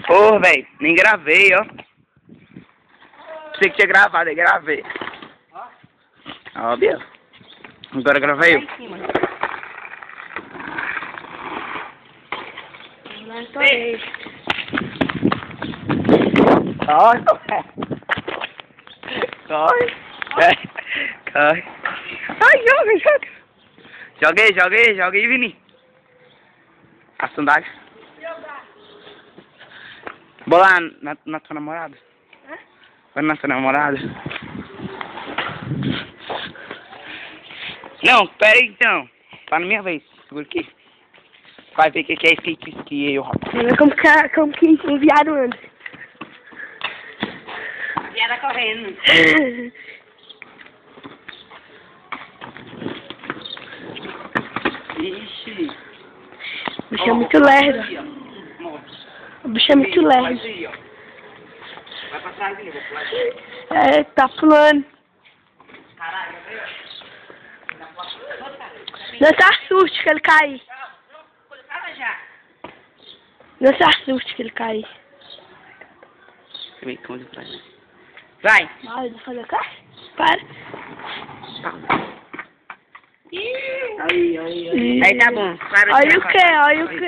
Porra, velho, nem gravei, ó. Pensei que tinha gravado, aí gravei. Ó, Bia. Agora gravei eu. Corre. Corre. Corre. Ai, joga. Joga aí, Vini. A sandália. Vou lá na tua namorada. Vai na tua namorada. Não, pera aí então. Tá na minha vez. Segura aqui. Vai ver o que é esse que eu. Como que enviaram antes. Viada correndo. Ixi. O bicho é muito lerdo. O bicho é muito lerdo. Vai passar aqui, vou pular. É, tá pulando. Caralho, Não se assuste que ele cair. já. Não se assuste que ele cair. Vem, como pra mim. Vai. Vai, vou fazer o quê? Para. Aí tá bom. Para de Olha o gravar. que, olha o que.